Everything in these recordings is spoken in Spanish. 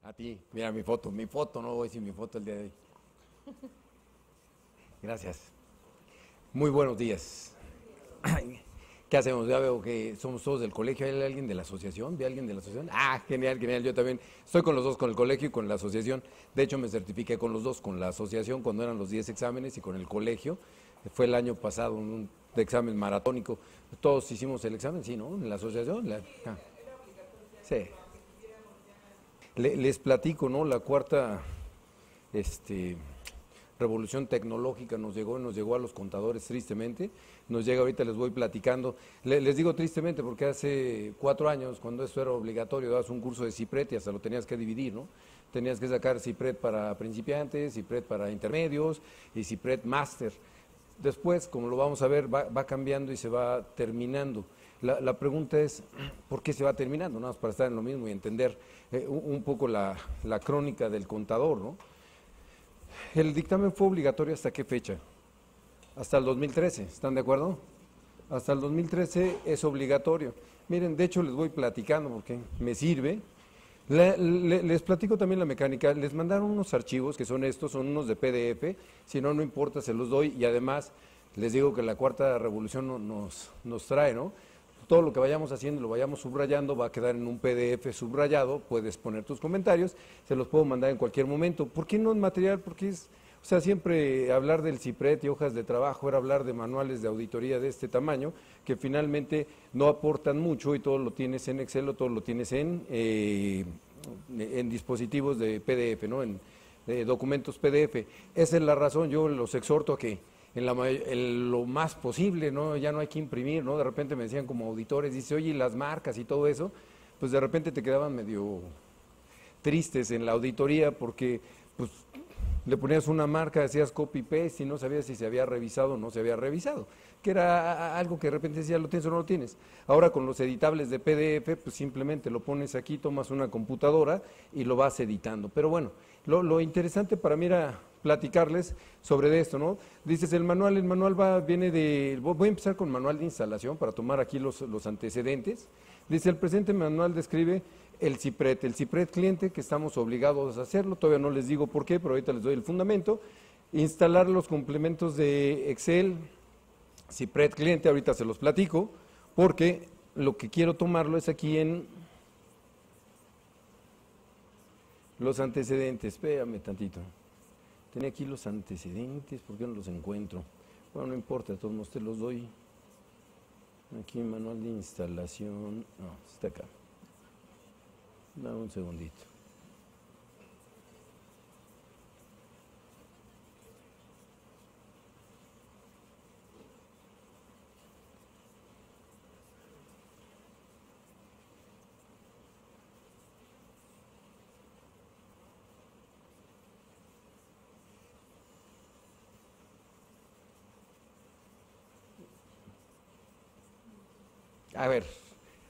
A ti, mira mi foto, no voy sin mi foto el día de hoy. Gracias. Muy buenos días. Ay, ¿qué hacemos? Ya veo que somos todos del colegio. ¿Hay alguien de la asociación? ¿Ve alguien de la asociación? Ah, genial, genial. Yo también estoy con los dos, con el colegio y con la asociación. De hecho, me certifiqué con los dos, con la asociación cuando eran los 10 exámenes y con el colegio. Fue el año pasado un examen maratónico. Todos hicimos el examen, sí, ¿no? En la asociación. Sí. Les platico, ¿no? La cuarta este, revolución tecnológica nos llegó a los contadores tristemente, nos llega ahorita, les voy platicando. Les digo tristemente porque hace 4 años, cuando esto era obligatorio, dabas un curso de CIPRET y hasta lo tenías que dividir, ¿no? Tenías que sacar CIPRET para principiantes, CIPRET para intermedios y CIPRET máster. Después, como lo vamos a ver, va cambiando y se va terminando. La pregunta es, ¿por qué se va terminando? Nada más para estar en lo mismo y entender un poco la crónica del contador, ¿no? El dictamen fue obligatorio ¿hasta qué fecha? Hasta el 2013, ¿están de acuerdo? Hasta el 2013 es obligatorio. Miren, de hecho les voy platicando porque me sirve. Les platico también la mecánica. Les mandaron unos archivos que son estos, son unos de PDF. Si no, no importa, se los doy. Y además les digo que la cuarta revolución nos trae, ¿no? Todo lo que vayamos haciendo, lo vayamos subrayando, va a quedar en un PDF subrayado. Puedes poner tus comentarios, se los puedo mandar en cualquier momento. ¿Por qué no en material? Porque es, o sea, siempre hablar del CIPRET y hojas de trabajo era hablar de manuales de auditoría de este tamaño, que finalmente no aportan mucho y todo lo tienes en Excel o todo lo tienes en dispositivos de PDF, ¿no? En documentos PDF. Esa es la razón, yo los exhorto a que en lo más posible, ¿no? Ya no hay que imprimir, ¿no? De repente me decían como auditores, dice, oye, las marcas y todo eso, pues de repente te quedaban medio tristes en la auditoría porque pues le ponías una marca, hacías copy-paste y no sabías si se había revisado o no se había revisado, que era algo que de repente decía, ¿lo tienes o no lo tienes? Ahora con los editables de PDF, pues simplemente lo pones aquí, tomas una computadora y lo vas editando. Pero bueno, lo interesante para mí era platicarles sobre esto, ¿no? Dices, el manual viene de, voy a empezar con manual de instalación para tomar aquí los antecedentes. Dice, el presente manual describe el CIPRET cliente, que estamos obligados a hacerlo, todavía no les digo por qué, pero ahorita les doy el fundamento. Instalar los complementos de Excel, CIPRET cliente, ahorita se los platico, porque lo que quiero tomarlo es aquí en los antecedentes. Espérame tantito. Tenía aquí los antecedentes, ¿por qué no los encuentro? Bueno, no importa, de todos modos te los doy. Aquí manual de instalación, no, está acá. Dame un segundito. A ver,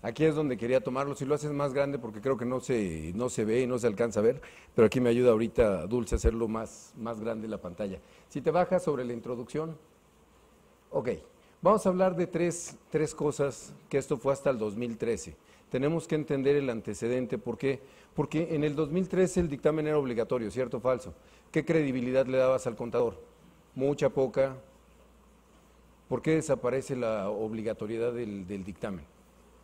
aquí es donde quería tomarlo. Si lo haces más grande, porque creo que no se ve y no se alcanza a ver, pero aquí me ayuda ahorita Dulce a hacerlo más grande la pantalla. Si te bajas sobre la introducción, ok, vamos a hablar de tres cosas, que esto fue hasta el 2013. Tenemos que entender el antecedente, ¿por qué? Porque en el 2013 el dictamen era obligatorio, ¿cierto o falso? ¿Qué credibilidad le dabas al contador? Mucha, poca. ¿Por qué desaparece la obligatoriedad del dictamen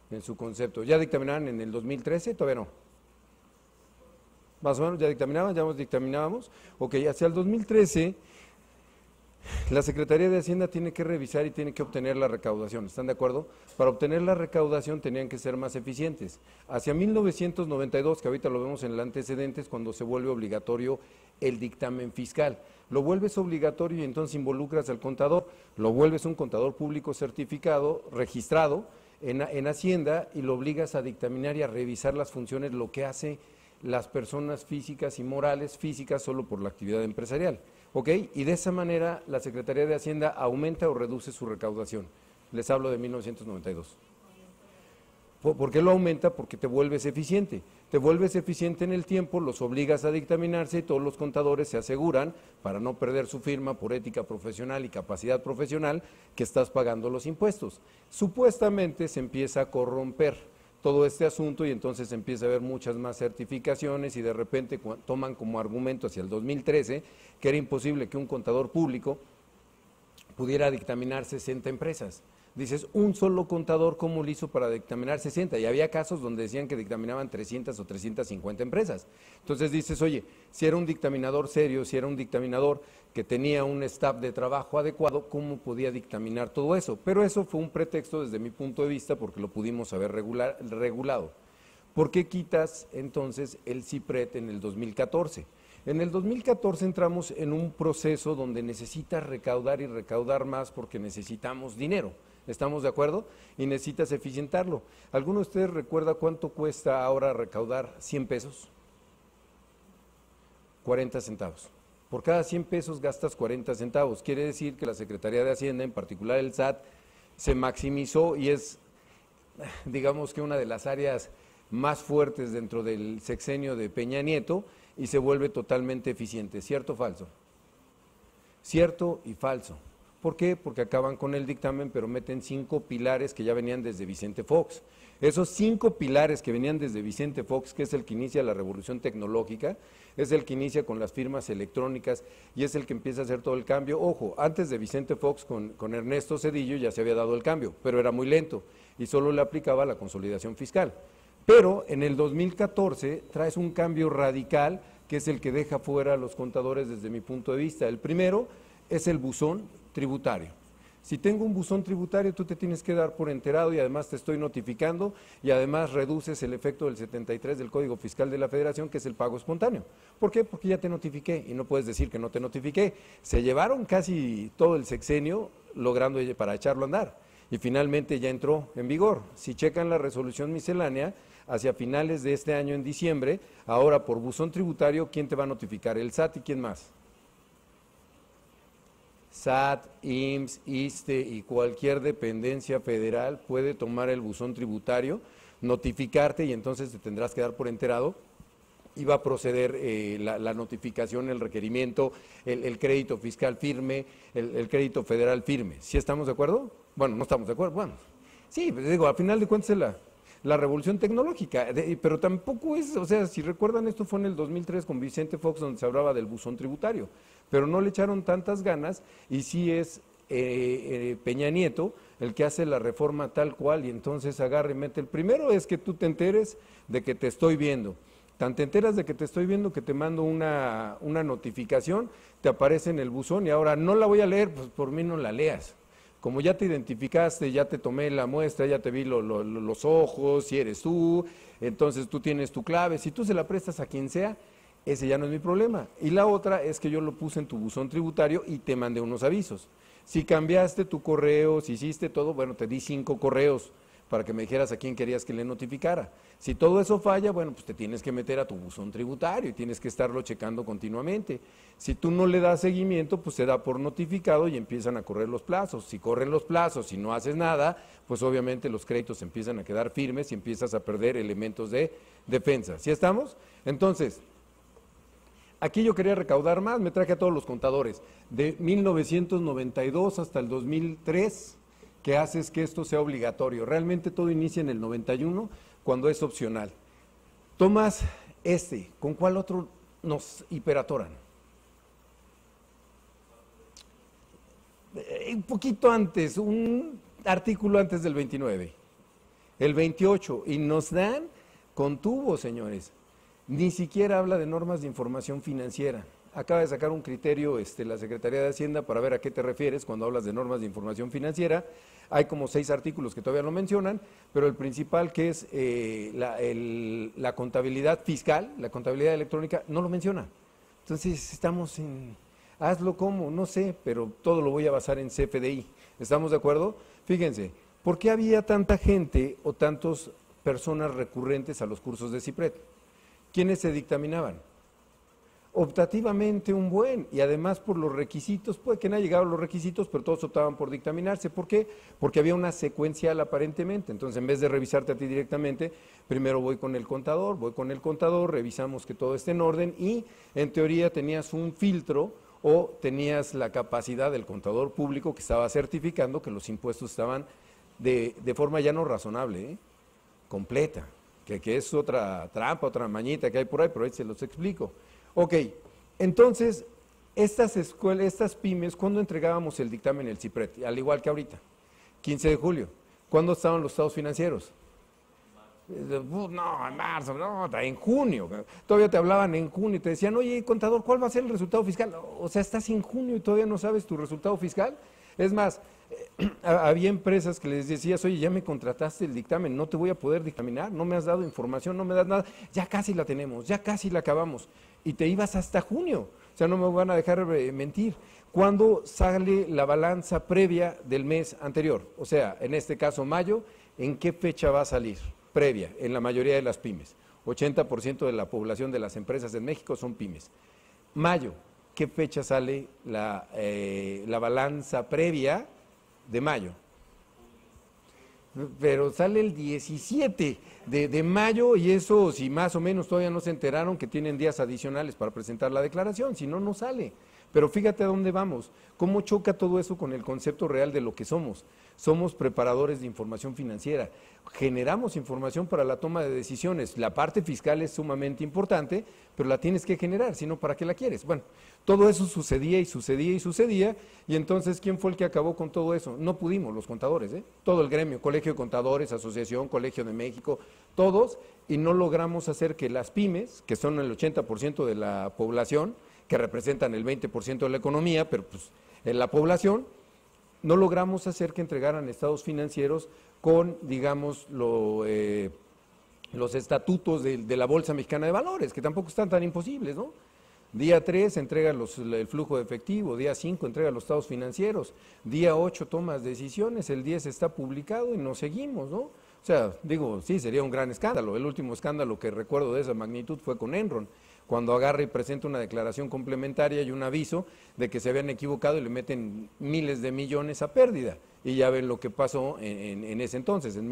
en su concepto? ¿Ya dictaminaban en el 2013? Todavía no. Más o menos, ¿ya dictaminaban? ¿Ya nos dictaminábamos? Ok, hacia el 2013 la Secretaría de Hacienda tiene que revisar y tiene que obtener la recaudación, ¿están de acuerdo? Para obtener la recaudación tenían que ser más eficientes. Hacia 1992, que ahorita lo vemos en el antecedente, es cuando se vuelve obligatorio el dictamen fiscal. Lo vuelves obligatorio y entonces involucras al contador, lo vuelves un contador público certificado, registrado en Hacienda y lo obligas a dictaminar y a revisar las funciones, lo que hace las personas físicas y morales, físicas solo por la actividad empresarial. ¿Ok? Y de esa manera la Secretaría de Hacienda aumenta o reduce su recaudación. Les hablo de 1992. ¿Por qué lo aumenta? Porque te vuelves eficiente. Te vuelves eficiente en el tiempo, los obligas a dictaminarse y todos los contadores se aseguran, para no perder su firma por ética profesional y capacidad profesional, que estás pagando los impuestos. Supuestamente se empieza a corromper todo este asunto y entonces empieza a haber muchas más certificaciones y de repente toman como argumento hacia el 2013 que era imposible que un contador público pudiera dictaminar 60 empresas. Dices, un solo contador, ¿cómo lo hizo para dictaminar 60? Y había casos donde decían que dictaminaban 300 o 350 empresas. Entonces dices, oye, si era un dictaminador serio, si era un dictaminador que tenía un staff de trabajo adecuado, ¿cómo podía dictaminar todo eso? Pero eso fue un pretexto desde mi punto de vista porque lo pudimos haber regulado. ¿Por qué quitas entonces el CIPRET en el 2014? En el 2014 entramos en un proceso donde necesitas recaudar y recaudar más porque necesitamos dinero. ¿Estamos de acuerdo? Y necesitas eficientarlo. ¿Alguno de ustedes recuerda cuánto cuesta ahora recaudar 100 pesos? 40 centavos. Por cada 100 pesos gastas 40 centavos. Quiere decir que la Secretaría de Hacienda, en particular el SAT, se maximizó y es, digamos que una de las áreas más fuertes dentro del sexenio de Peña Nieto y se vuelve totalmente eficiente. ¿Cierto o falso? Cierto y falso. ¿Por qué? Porque acaban con el dictamen, pero meten 5 pilares que ya venían desde Vicente Fox. Esos 5 pilares que venían desde Vicente Fox, que es el que inicia la revolución tecnológica, es el que inicia con las firmas electrónicas y es el que empieza a hacer todo el cambio. Ojo, antes de Vicente Fox con Ernesto Zedillo ya se había dado el cambio, pero era muy lento y solo le aplicaba la consolidación fiscal. Pero en el 2014 traes un cambio radical que es el que deja fuera a los contadores desde mi punto de vista. El primero es el buzón tributario. Si tengo un buzón tributario, tú te tienes que dar por enterado y además te estoy notificando y además reduces el efecto del 73 del Código Fiscal de la Federación, que es el pago espontáneo. ¿Por qué? Porque ya te notifiqué y no puedes decir que no te notifiqué. Se llevaron casi todo el sexenio logrando para echarlo a andar y finalmente ya entró en vigor. Si checan la resolución miscelánea, hacia finales de este año en diciembre, ahora por buzón tributario, ¿quién te va a notificar? El SAT y ¿quién más? SAT, IMSS, ISSSTE y cualquier dependencia federal puede tomar el buzón tributario, notificarte y entonces te tendrás que dar por enterado y va a proceder la notificación, el requerimiento, el crédito fiscal firme, el crédito federal firme. ¿Sí estamos de acuerdo? Bueno, no estamos de acuerdo. Bueno, sí, pues digo, al final de cuentas es la revolución tecnológica, pero tampoco es, o sea, si recuerdan, esto fue en el 2003 con Vicente Fox donde se hablaba del buzón tributario, pero no le echaron tantas ganas y sí es Peña Nieto el que hace la reforma tal cual y entonces agarra y mete. El primero es que tú te enteres de que te estoy viendo. Tan te enteras de que te estoy viendo que te mando una notificación, te aparece en el buzón y ahora no la voy a leer, pues por mí no la leas. Como ya te identificaste, ya te tomé la muestra, ya te vi los ojos, si eres tú, entonces tú tienes tu clave, si tú se la prestas a quien sea, ese ya no es mi problema. Y la otra es que yo lo puse en tu buzón tributario y te mandé unos avisos. Si cambiaste tu correo, si hiciste todo, bueno, te di 5 correos para que me dijeras a quién querías que le notificara. Si todo eso falla, bueno, pues te tienes que meter a tu buzón tributario y tienes que estarlo checando continuamente. Si tú no le das seguimiento, pues se da por notificado y empiezan a correr los plazos. Si corren los plazos y no haces nada, pues obviamente los créditos empiezan a quedar firmes y empiezas a perder elementos de defensa. ¿Sí estamos? Entonces, aquí yo quería recaudar más, me traje a todos los contadores. De 1992 hasta el 2003, que haces que esto sea obligatorio. Realmente todo inicia en el 91, cuando es opcional. Tomas ¿con cuál otro nos hiperatoran? Un poquito antes, un artículo antes del 29, el 28, y nos dan con tubo, señores. Ni siquiera habla de normas de información financiera. Acaba de sacar un criterio la Secretaría de Hacienda para ver a qué te refieres cuando hablas de normas de información financiera. Hay como 6 artículos que todavía no mencionan, pero el principal, que es la contabilidad fiscal, la contabilidad electrónica, no lo menciona. Entonces estamos en, hazlo como, no sé, pero todo lo voy a basar en CFDI. ¿Estamos de acuerdo? Fíjense, ¿por qué había tanta gente o tantas personas recurrentes a los cursos de CIPRET? ¿Quiénes se dictaminaban? Optativamente un buen, y además por los requisitos, puede que no hayan llegado los requisitos, pero todos optaban por dictaminarse. ¿Por qué? Porque había una secuencial aparentemente. Entonces, en vez de revisarte a ti directamente, primero voy con el contador, revisamos que todo esté en orden y en teoría tenías un filtro o tenías la capacidad del contador público que estaba certificando que los impuestos estaban de forma ya no razonable, completa, que es otra trampa, otra mañita que hay por ahí, pero ahí se los explico. Ok, entonces, estas pymes, ¿cuándo entregábamos el dictamen el CIPRED? Al igual que ahorita, 15 de julio. ¿Cuándo estaban los estados financieros? No, en marzo, no, en junio. Todavía te hablaban en junio y te decían, oye, contador, ¿cuál va a ser el resultado fiscal? O sea, estás en junio y todavía no sabes tu resultado fiscal. Es más, había empresas que les decías, oye, ya me contrataste el dictamen, no te voy a poder dictaminar, no me has dado información, no me das nada, ya casi la tenemos, ya casi la acabamos. Y te ibas hasta junio, o sea, no me van a dejar mentir. ¿Cuándo sale la balanza previa del mes anterior? O sea, en este caso mayo, ¿en qué fecha va a salir? Previa, en la mayoría de las pymes. 80% de la población de las empresas en México son pymes. Mayo, ¿qué fecha sale la balanza previa de mayo? Pero sale el 17 de mayo y eso, si más o menos todavía no se enteraron que tienen días adicionales para presentar la declaración, si no, no sale. Pero fíjate a dónde vamos, cómo choca todo eso con el concepto real de lo que somos. Somos preparadores de información financiera, generamos información para la toma de decisiones. La parte fiscal es sumamente importante, pero la tienes que generar, si no, ¿para qué la quieres? Bueno, todo eso sucedía y sucedía y sucedía, y entonces, ¿quién fue el que acabó con todo eso? No pudimos, los contadores, todo el gremio, Colegio de Contadores, Asociación, Colegio de México, todos, y no logramos hacer que las pymes, que son el 80% de la población, que representan el 20% de la economía, pero pues en la población, no logramos hacer que entregaran estados financieros con, digamos, los estatutos de la Bolsa Mexicana de Valores, que tampoco están tan imposibles, ¿no? Día 3 entrega el flujo de efectivo, día 5 entrega los estados financieros, día 8 tomas decisiones, el 10 está publicado y nos seguimos, ¿no? O sea, digo, sí, sería un gran escándalo. El último escándalo que recuerdo de esa magnitud fue con Enron, cuando agarra y presenta una declaración complementaria y un aviso de que se habían equivocado y le meten miles de millones a pérdida. Y ya ven lo que pasó en ese entonces, en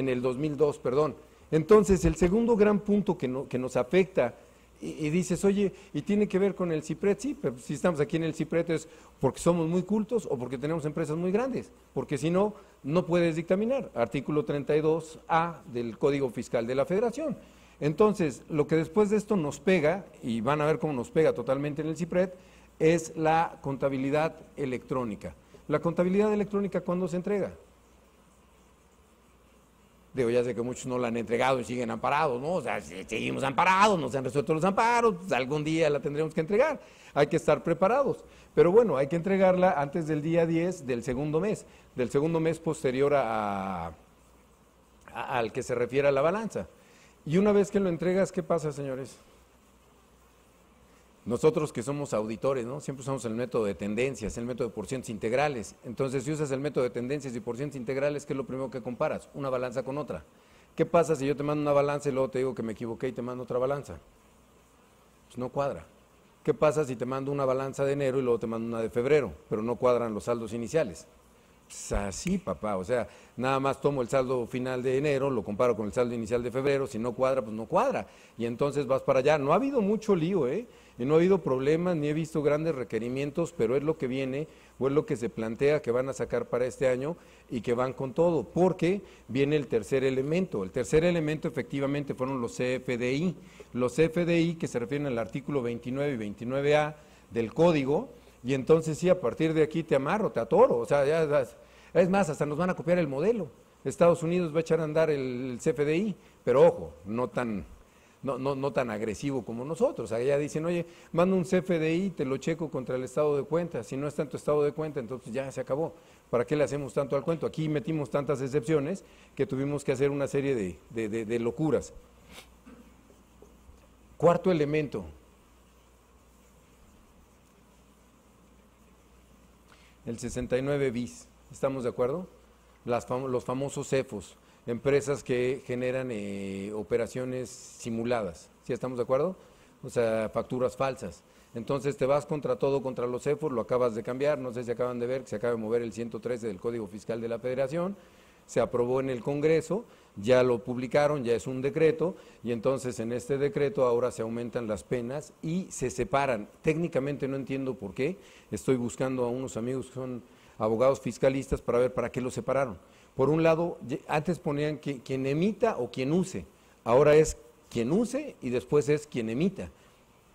el 2002, perdón. Entonces, el segundo gran punto que nos afecta, y dices, oye, ¿y tiene que ver con el CIPRED? Sí, pero si estamos aquí en el CIPRED es porque somos muy cultos o porque tenemos empresas muy grandes, porque si no, no puedes dictaminar. Artículo 32A del Código Fiscal de la Federación. Entonces, lo que después de esto nos pega, y van a ver cómo nos pega totalmente en el CIPRED, es la contabilidad electrónica. ¿La contabilidad electrónica cuándo se entrega? Digo, ya sé que muchos no la han entregado y siguen amparados, ¿no? O sea, seguimos amparados, no se han resuelto los amparos, pues algún día la tendremos que entregar. Hay que estar preparados. Pero bueno, hay que entregarla antes del día 10 del segundo mes posterior al que se refiere a la balanza. Y una vez que lo entregas, ¿qué pasa, señores? Nosotros que somos auditores, ¿no? Siempre usamos el método de tendencias, el método de porcientos integrales. Entonces, si usas el método de tendencias y porcientos integrales, ¿qué es lo primero que comparas? Una balanza con otra. ¿Qué pasa si yo te mando una balanza y luego te digo que me equivoqué y te mando otra balanza? Pues no cuadra. ¿Qué pasa si te mando una balanza de enero y luego te mando una de febrero, pero no cuadran los saldos iniciales? Pues así, papá, o sea, nada más tomo el saldo final de enero, lo comparo con el saldo inicial de febrero, si no cuadra, pues no cuadra, y entonces vas para allá. No ha habido mucho lío, y no ha habido problemas, ni he visto grandes requerimientos, pero es lo que viene, o es lo que se plantea que van a sacar para este año, y que van con todo, porque viene el tercer elemento. El tercer elemento efectivamente fueron los CFDI que se refieren al artículo 29 y 29A del Código. Y entonces sí, a partir de aquí te amarro, te atoro, o sea, ya, es más, hasta nos van a copiar el modelo. Estados Unidos va a echar a andar el CFDI, pero ojo, no tan agresivo como nosotros. Allá dicen, oye, mando un CFDI, te lo checo contra el estado de cuenta. Si no está en tu estado de cuenta, entonces ya se acabó. ¿Para qué le hacemos tanto al cuento? Aquí metimos tantas excepciones que tuvimos que hacer una serie de locuras. Cuarto elemento. El 69 bis, ¿estamos de acuerdo? Los famosos CEFOS, empresas que generan operaciones simuladas, ¿sí estamos de acuerdo? O sea, facturas falsas. Entonces te vas contra todo, contra los CEFOS, lo acabas de cambiar, no sé si acaban de ver que se acaba de mover el 113 del Código Fiscal de la Federación, se aprobó en el Congreso, ya lo publicaron, ya es un decreto, y entonces en este decreto ahora se aumentan las penas y se separan. Técnicamente no entiendo por qué, estoy buscando a unos amigos que son abogados fiscalistas para ver para qué lo separaron. Por un lado, antes ponían que quien emita o quien use, ahora es quien use y después es quien emita.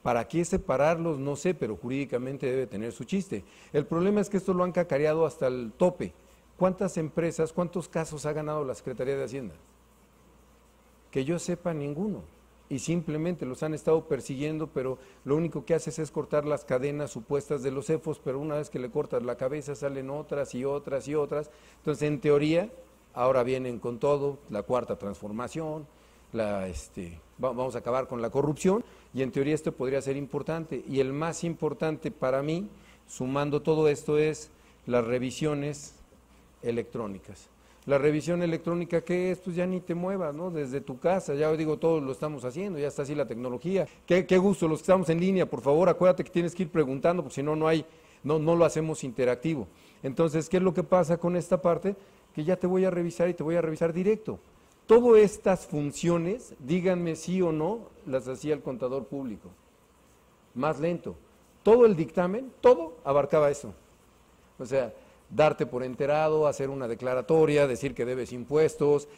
¿Para qué separarlos? No sé, pero jurídicamente debe tener su chiste. El problema es que esto lo han cacareado hasta el tope. ¿Cuántas empresas, cuántos casos ha ganado la Secretaría de Hacienda? Que yo sepa, ninguno. Y simplemente los han estado persiguiendo, pero lo único que haces es cortar las cadenas supuestas de los CEFOS, pero una vez que le cortas la cabeza salen otras y otras y otras. Entonces, en teoría, ahora vienen con todo, la cuarta transformación, vamos a acabar con la corrupción, y en teoría esto podría ser importante. Y el más importante para mí, sumando todo esto, es las revisiones electrónicas. La revisión electrónica, ¿qué es? Pues ya ni te muevas, ¿no? Desde tu casa, ya digo, todos lo estamos haciendo, ya está así la tecnología. Qué gusto, los que estamos en línea, por favor, acuérdate que tienes que ir preguntando, porque si no, no lo hacemos interactivo. Entonces, ¿qué es lo que pasa con esta parte? Que ya te voy a revisar y te voy a revisar directo. Todas estas funciones, díganme sí o no, las hacía el contador público. Más lento. Todo el dictamen, todo abarcaba eso. O sea, darte por enterado, hacer una declaratoria, decir que debes impuestos,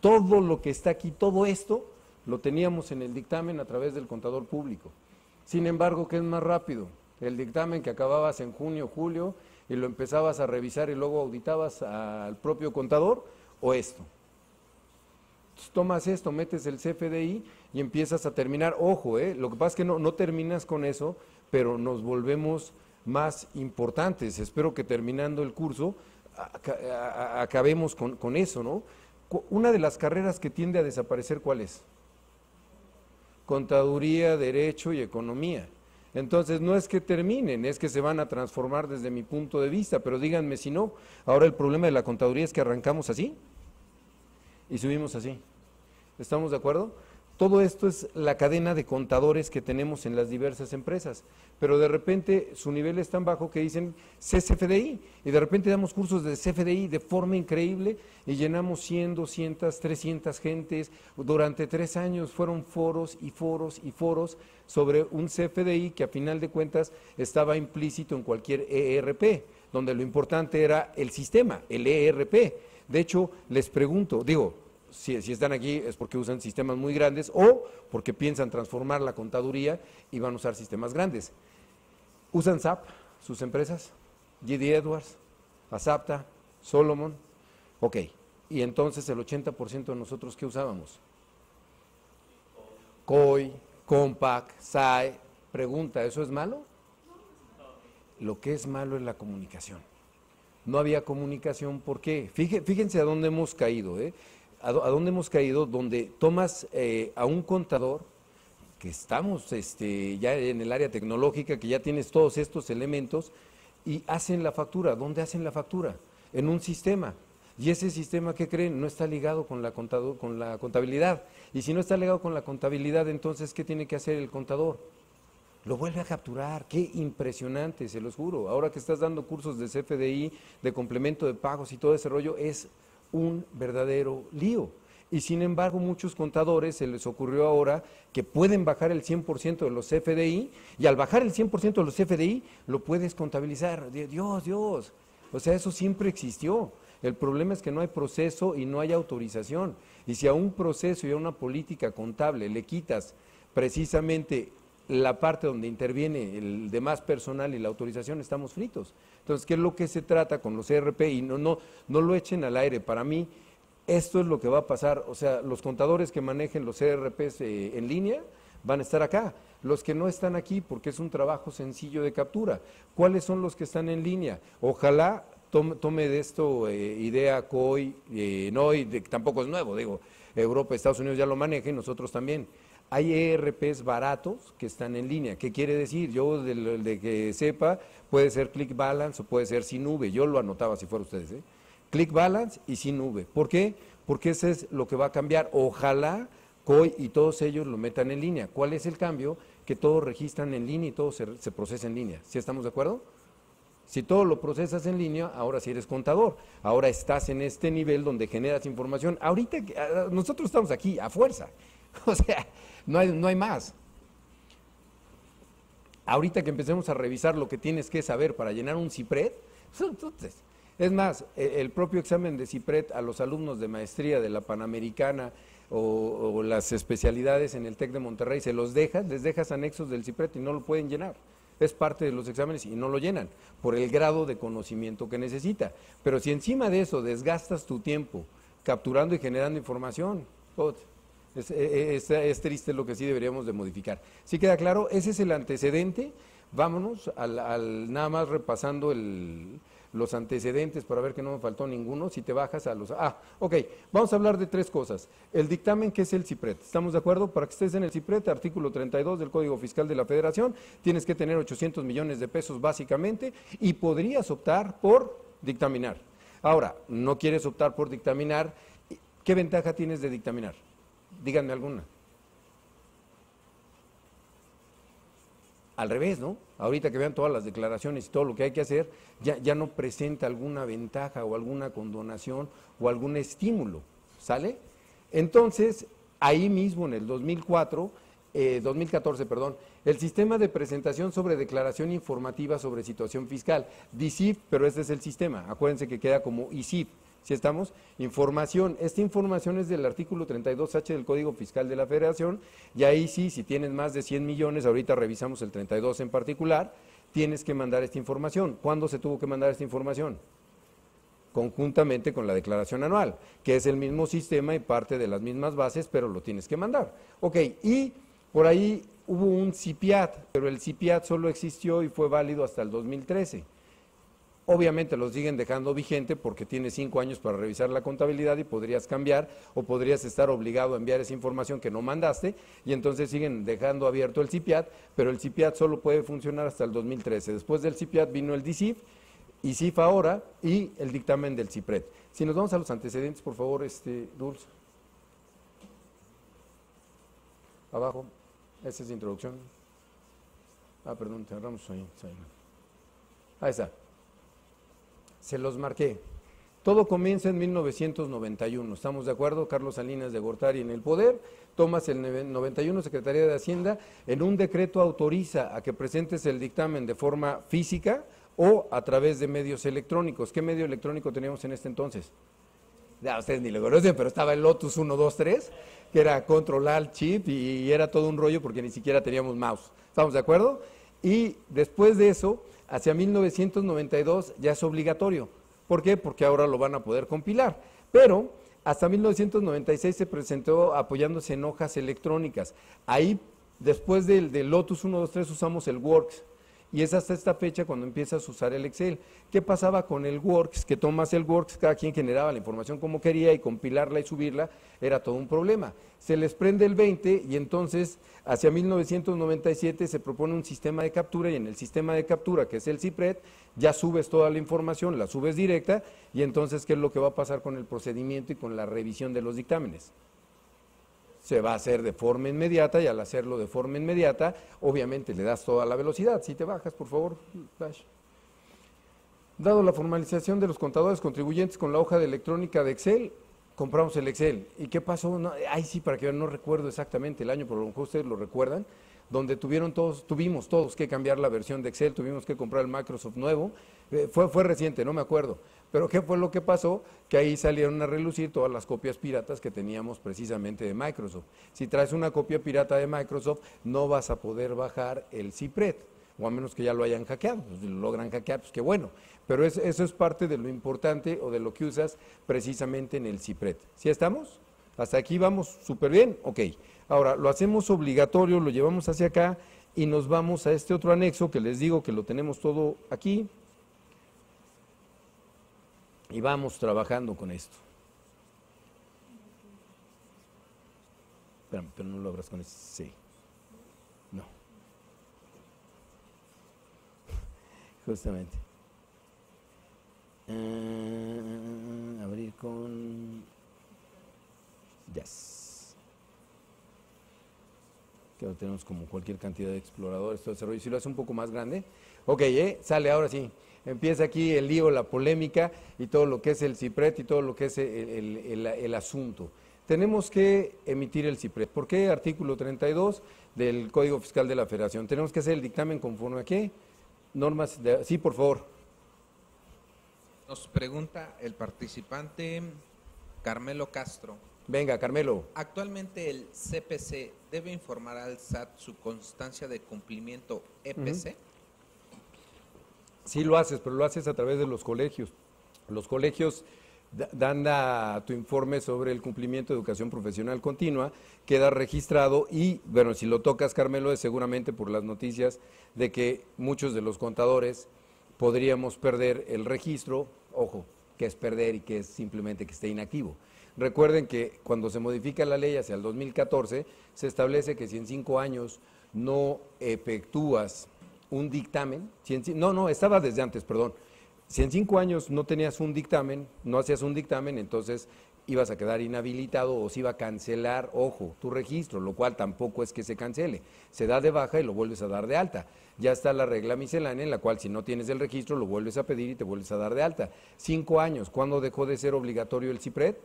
todo lo que está aquí, todo esto lo teníamos en el dictamen a través del contador público. Sin embargo, ¿qué es más rápido? El dictamen que acababas en junio, julio, y lo empezabas a revisar y luego auditabas al propio contador, o esto. Entonces, tomas esto, metes el CFDI y empiezas a terminar. Ojo, lo que pasa es que no terminas con eso, pero nos volvemos más importantes. Espero que terminando el curso acabemos con eso, ¿no? Una de las carreras que tiende a desaparecer, ¿cuál es? Contaduría, Derecho y Economía. Entonces, no es que terminen, es que se van a transformar desde mi punto de vista, pero díganme si no. Ahora el problema de la contaduría es que arrancamos así y subimos así. ¿Estamos de acuerdo? Todo esto es la cadena de contadores que tenemos en las diversas empresas, pero de repente su nivel es tan bajo que dicen CFDI, y de repente damos cursos de CFDI de forma increíble y llenamos 100, 200, 300 gentes. Durante 3 años fueron foros y foros y foros sobre un CFDI que a final de cuentas estaba implícito en cualquier ERP, donde lo importante era el sistema, el ERP. De hecho, les pregunto, si están aquí es porque usan sistemas muy grandes o porque piensan transformar la contaduría y van a usar sistemas grandes. ¿Usan SAP sus empresas? GD Edwards, Asapta, Solomon. Ok, y entonces el 80% de nosotros, ¿qué usábamos? COI, Compaq, SAE. Pregunta, ¿eso es malo? Lo que es malo es la comunicación. No había comunicación, ¿por qué? Fíjense a dónde hemos caído, a dónde hemos caído, donde tomas a un contador, que estamos ya en el área tecnológica, que ya tienes todos estos elementos, y hacen la factura. ¿Dónde hacen la factura? En un sistema. Y ese sistema, ¿qué creen? No está ligado con la contabilidad. Y si no está ligado con la contabilidad, entonces, ¿qué tiene que hacer el contador? Lo vuelve a capturar. Qué impresionante, se los juro. Ahora que estás dando cursos de CFDI, de complemento de pagos y todo ese rollo, es un verdadero lío. Y sin embargo, muchos contadores se les ocurrió ahora que pueden bajar el 100% de los CFDI, y al bajar el 100% de los CFDI, lo puedes contabilizar. Dios. O sea, eso siempre existió. El problema es que no hay proceso y no hay autorización. Y si a un proceso y a una política contable le quitas precisamente la parte donde interviene el demás personal y la autorización, estamos fritos. Entonces, ¿qué es lo que se trata con los ERP? Y no lo echen al aire. Para mí, esto es lo que va a pasar. O sea, los contadores que manejen los ERPs en línea van a estar acá. Los que no están aquí, porque es un trabajo sencillo de captura. ¿Cuáles son los que están en línea? Ojalá tome de esto idea COI, tampoco es nuevo, Europa, Estados Unidos ya lo manejan, nosotros también. Hay ERPs baratos que están en línea. ¿Qué quiere decir? Yo, de que sepa, puede ser ClickBalance o puede ser Sinube. Yo lo anotaba si fuera ustedes. ClickBalance y Sinube. ¿Por qué? Porque ese es lo que va a cambiar. Ojalá COI y todos ellos lo metan en línea. ¿Cuál es el cambio? Que todos registran en línea y todo se procesa en línea. ¿Sí estamos de acuerdo? Si todo lo procesas en línea, ahora sí eres contador. Ahora estás en este nivel donde generas información. Ahorita nosotros estamos aquí a fuerza. O sea, no hay más. Ahorita que empecemos a revisar lo que tienes que saber para llenar un CIPRED, Es más, el propio examen de CIPRET a los alumnos de maestría de la Panamericana o las especialidades en el TEC de Monterrey, les dejas anexos del CIPRET y no lo pueden llenar. Es parte de los exámenes y no lo llenan por el grado de conocimiento que necesita. Pero si encima de eso desgastas tu tiempo capturando y generando información, es triste, lo que sí deberíamos de modificar. ¿Sí queda claro? Ese es el antecedente. Vámonos nada más repasando los antecedentes para ver que no me faltó ninguno. Si te bajas a los... ok, vamos a hablar de tres cosas. El dictamen, que es el CIPRET. ¿Estamos de acuerdo? Para que estés en el CIPRET, artículo 32 del Código Fiscal de la Federación, tienes que tener 800 millones de pesos básicamente y podrías optar por dictaminar. Ahora, no quieres optar por dictaminar, ¿qué ventaja tienes de dictaminar? Díganme alguna. Al revés, ¿no? Ahorita que vean todas las declaraciones y todo lo que hay que hacer, ya no presenta alguna ventaja o alguna condonación o algún estímulo, ¿sale? Entonces, ahí mismo en el 2014, el sistema de presentación sobre declaración informativa sobre situación fiscal, DICIF, pero este es el sistema, acuérdense que queda como ICIF. ¿Sí estamos? Información. Esta información es del artículo 32H del Código Fiscal de la Federación, y ahí sí, si tienes más de 100 millones, ahorita revisamos el 32 en particular, tienes que mandar esta información. ¿Cuándo se tuvo que mandar esta información? Conjuntamente con la declaración anual, que es el mismo sistema y parte de las mismas bases, pero lo tienes que mandar. Ok, y por ahí hubo un CIPIAT, pero el CIPIAT solo existió y fue válido hasta el 2013. Obviamente lo siguen dejando vigente porque tienes 5 años para revisar la contabilidad y podrías cambiar o podrías estar obligado a enviar esa información que no mandaste, y entonces siguen dejando abierto el CIPIAT, pero el CIPIAT solo puede funcionar hasta el 2013. Después del CIPIAT vino el DICIF, ICIF ahora, y el dictamen del CIPRET. Si nos vamos a los antecedentes, por favor, Dulce. Abajo, esa es la introducción. Perdón, cerramos ahí. Ahí está. Se los marqué. Todo comienza en 1991, ¿estamos de acuerdo? Carlos Salinas de Gortari en el poder, tomas el 91, Secretaría de Hacienda, en un decreto autoriza a que presentes el dictamen de forma física o a través de medios electrónicos. ¿Qué medio electrónico teníamos en este entonces? Ya ustedes ni lo conocen, pero estaba el Lotus 123, que era Control Alt Chip, y era todo un rollo porque ni siquiera teníamos mouse. ¿Estamos de acuerdo? Y después de eso, hacia 1992 ya es obligatorio. ¿Por qué? Porque ahora lo van a poder compilar. Pero hasta 1996 se presentó apoyándose en hojas electrónicas. Ahí, después del Lotus 123, usamos el Works. Y es hasta esta fecha cuando empiezas a usar el Excel. ¿Qué pasaba con el Works? Que tomas el Works, cada quien generaba la información como quería, y compilarla y subirla era todo un problema. Se les prende el 20 y entonces hacia 1997 se propone un sistema de captura, y en el sistema de captura, que es el CIPRET, ya subes toda la información, la subes directa, y entonces ¿qué es lo que va a pasar con el procedimiento y con la revisión de los dictámenes? Se va a hacer de forma inmediata, y al hacerlo de forma inmediata, obviamente le das toda la velocidad. Si te bajas, por favor, Flash. Dado la formalización de los contadores contribuyentes con la hoja de electrónica de Excel, compramos el Excel. ¿Y qué pasó? No, sí, para que vean, no recuerdo exactamente el año, pero a lo mejor ustedes lo recuerdan, donde tuvimos todos que cambiar la versión de Excel, tuvimos que comprar el Microsoft nuevo. Fue reciente, no me acuerdo. Pero ¿qué fue lo que pasó? Que ahí salieron a relucir todas las copias piratas que teníamos precisamente de Microsoft. Si traes una copia pirata de Microsoft, no vas a poder bajar el CIPRET, o a menos que ya lo hayan hackeado. Pues si lo logran hackear, pues qué bueno. Pero eso es parte de lo importante o de lo que usas precisamente en el CIPRET. ¿Sí estamos? ¿Hasta aquí vamos súper bien? Ok. Ahora, lo hacemos obligatorio, lo llevamos hacia acá y nos vamos a este otro anexo que les digo que lo tenemos todo aquí. Y vamos trabajando con esto. Espérame, pero no lo abras con ese. Sí. No. Justamente. Abrir con... Yes. Que ahora tenemos como cualquier cantidad de exploradores, todo ese rollo. Si lo hace un poco más grande. Ok, sale ahora sí. Empieza aquí el lío, la polémica y todo lo que es el CIPRET y todo lo que es el asunto. Tenemos que emitir el CIPRET. ¿Por qué? Artículo 32 del Código Fiscal de la Federación. Tenemos que hacer el dictamen conforme a qué normas. Sí, por favor. Nos pregunta el participante Carmelo Castro. Venga, Carmelo. ¿Actualmente el CPC debe informar al SAT su constancia de cumplimiento EPC? Sí lo haces, pero lo haces a través de los colegios. Los colegios dan tu informe sobre el cumplimiento de educación profesional continua, queda registrado y, bueno, si lo tocas, Carmelo, es seguramente por las noticias de que muchos de los contadores podríamos perder el registro, ojo, que es perder y que es simplemente que esté inactivo. Recuerden que cuando se modifica la ley hacia el 2014, se establece que si en 5 años no efectúas un dictamen, estaba desde antes, perdón. Si en 5 años no tenías un dictamen, no hacías un dictamen, entonces ibas a quedar inhabilitado o se iba a cancelar, ojo, tu registro, lo cual tampoco es que se cancele. Se da de baja y lo vuelves a dar de alta. Ya está la regla miscelánea en la cual si no tienes el registro lo vuelves a pedir y te vuelves a dar de alta. 5 años, ¿cuándo dejó de ser obligatorio el CIPRED?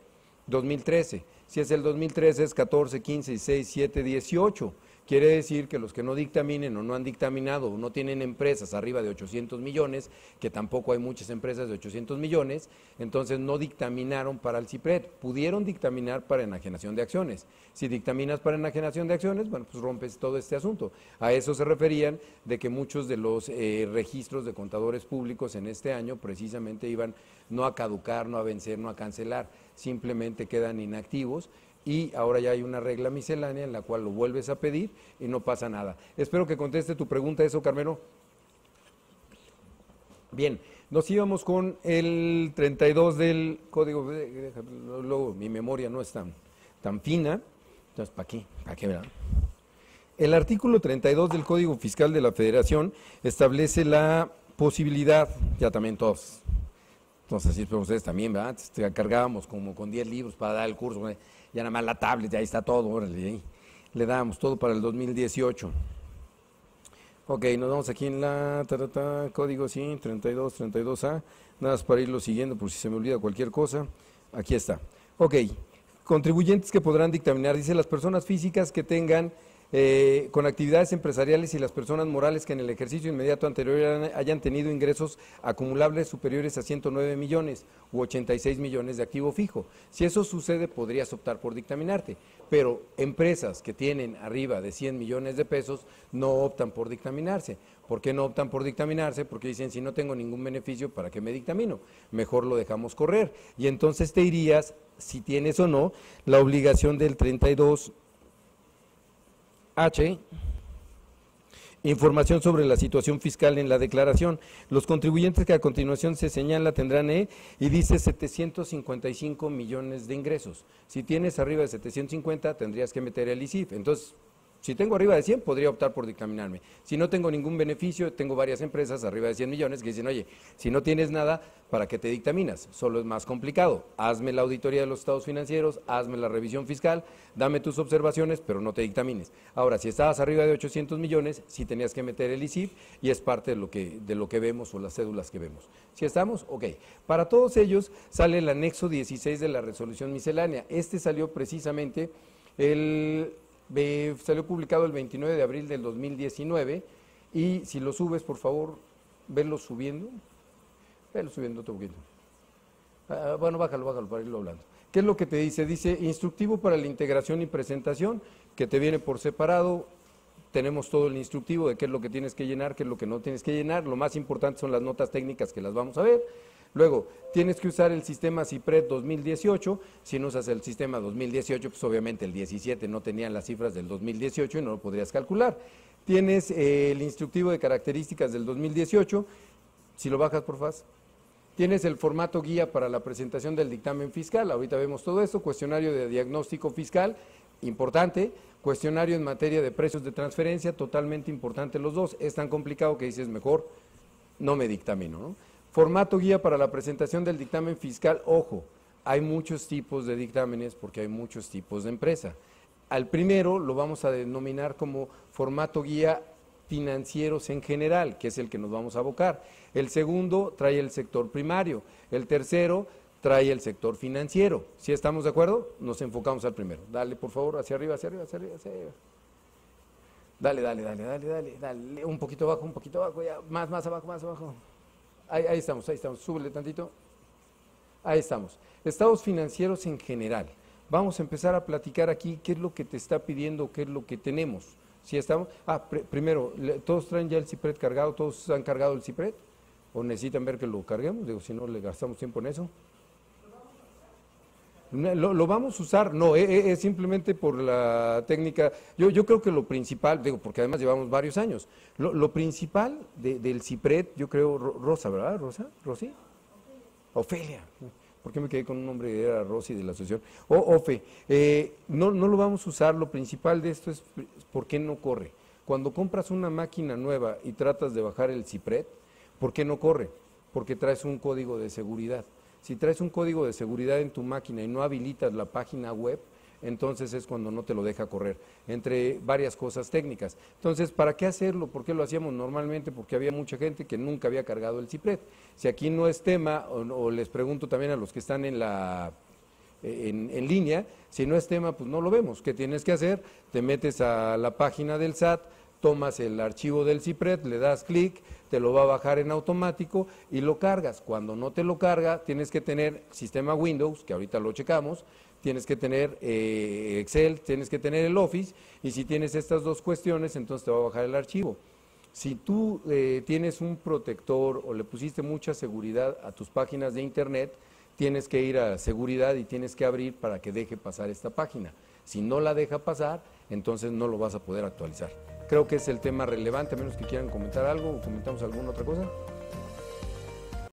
2013. Si es el 2013 es 14, 15, 16, 17, 18. Quiere decir que los que no dictaminen o no han dictaminado o no tienen empresas arriba de 800 millones, que tampoco hay muchas empresas de 800 millones, entonces no dictaminaron para el CIPRED. Pudieron dictaminar para enajenación de acciones. Si dictaminas para enajenación de acciones, bueno, pues rompes todo este asunto. A eso se referían de que muchos de los registros de contadores públicos en este año precisamente iban no a caducar, no a vencer, no a cancelar, simplemente quedan inactivos. Y ahora ya hay una regla miscelánea en la cual lo vuelves a pedir y no pasa nada. Espero que conteste tu pregunta eso, Carmelo. Bien, nos íbamos con el 32 del código, luego mi memoria no es tan fina, entonces ¿para qué? ¿Para qué, verdad? El artículo 32 del Código Fiscal de la Federación establece la posibilidad, ya también todos, entonces así pero ustedes también, ¿verdad? Cargábamos como con 10 libros para dar el curso, ¿verdad? Ya nada más la tablet, ya ahí está todo, órale, ahí le damos todo para el 2018. Ok, nos vamos aquí en la código, sí, 32A, nada más para irlo siguiendo por si se me olvida cualquier cosa. Aquí está. Ok, contribuyentes que podrán dictaminar, dice las personas físicas que tengan con actividades empresariales y las personas morales que en el ejercicio inmediato anterior hayan tenido ingresos acumulables superiores a 109 millones u 86 millones de activo fijo. Si eso sucede, podrías optar por dictaminarte, pero empresas que tienen arriba de 100 millones de pesos no optan por dictaminarse. ¿Por qué no optan por dictaminarse? Porque dicen, si no tengo ningún beneficio, ¿para qué me dictamino? Mejor lo dejamos correr. Y entonces te irías, si tienes o no, la obligación del 32H, información sobre la situación fiscal en la declaración. Los contribuyentes que a continuación se señala tendrán y dice 755 millones de ingresos. Si tienes arriba de 750 tendrías que meter el ISIF. Entonces, si tengo arriba de 100 podría optar por dictaminarme. Si no tengo ningún beneficio, tengo varias empresas arriba de 100 millones que dicen, oye, si no tienes nada, ¿para qué te dictaminas? Solo es más complicado. Hazme la auditoría de los estados financieros, hazme la revisión fiscal, dame tus observaciones, pero no te dictamines. Ahora, si estabas arriba de 800 millones, sí tenías que meter el ISIF y es parte de lo que vemos o las cédulas que vemos. ¿Sí estamos? Ok. Para todos ellos sale el anexo 16 de la resolución miscelánea. Este salió precisamente salió publicado el 29 de abril del 2019 y si lo subes, por favor, verlo subiendo otro poquito. Bueno, bájalo para irlo hablando. ¿Qué es lo que te dice? Dice, instructivo para la integración y presentación, que te viene por separado. Tenemos todo el instructivo de qué es lo que tienes que llenar, qué es lo que no tienes que llenar. Lo más importante son las notas técnicas que las vamos a ver. Luego, tienes que usar el sistema CIPRED 2018. Si no usas el sistema 2018, pues obviamente el 17 no tenían las cifras del 2018 y no lo podrías calcular. Tienes el instructivo de características del 2018. Si lo bajas, por favor. Tienes el formato guía para la presentación del dictamen fiscal. Ahorita vemos todo esto. Cuestionario de diagnóstico fiscal, importante. Cuestionario en materia de precios de transferencia, totalmente importante los dos. Es tan complicado que dices, mejor no me dictamino, ¿no? Formato guía para la presentación del dictamen fiscal. Ojo, hay muchos tipos de dictámenes porque hay muchos tipos de empresa. Al primero lo vamos a denominar como formato guía financieros en general, que es el que nos vamos a abocar. El segundo trae el sector primario. El tercero trae el sector financiero. ¿Sí estamos de acuerdo? Nos enfocamos al primero. Dale, por favor, hacia arriba, hacia arriba, hacia arriba, hacia arriba. Dale. Un poquito abajo, ya. Más abajo, más abajo. Ahí estamos, súbele tantito. Ahí estamos. Estados financieros en general. Vamos a empezar a platicar aquí qué es lo que te está pidiendo, qué es lo que tenemos. Si estamos, primero, ¿todos traen ya el CIPRED cargado? ¿Todos han cargado el CIPRED? ¿O necesitan ver que lo carguemos? Digo, si no, le gastamos tiempo en eso. Lo vamos a usar, no, es simplemente por la técnica. Yo creo que lo principal, digo, porque además llevamos varios años, lo principal del CIPRED, yo creo, Rosa, ¿verdad? ¿Rosa? ¿Rosy? Ofelia. ¿Por qué me quedé con un nombre que era Rosy de la asociación? Ofe, no lo vamos a usar, lo principal de esto es por qué no corre. Cuando compras una máquina nueva y tratas de bajar el CIPRED, ¿por qué no corre? Porque traes un código de seguridad. Si traes un código de seguridad en tu máquina y no habilitas la página web, entonces es cuando no te lo deja correr, entre varias cosas técnicas. Entonces, ¿para qué hacerlo? ¿Por qué lo hacíamos normalmente? Porque había mucha gente que nunca había cargado el CIPRED. Si aquí no es tema, o les pregunto también a los que están en línea, si no es tema, pues no lo vemos. ¿Qué tienes que hacer? Te metes a la página del SAT, tomas el archivo del CIPRED, le das clic, te lo va a bajar en automático y lo cargas. Cuando no te lo carga, tienes que tener sistema Windows, que ahorita lo checamos, tienes que tener Excel, tienes que tener el Office, y si tienes estas dos cuestiones, entonces te va a bajar el archivo. Si tú tienes un protector o le pusiste mucha seguridad a tus páginas de internet, tienes que ir a seguridad y tienes que abrir para que deje pasar esta página. Si no la deja pasar, entonces no lo vas a poder actualizar. Creo que es el tema relevante, a menos que quieran comentar algo o comentamos alguna otra cosa.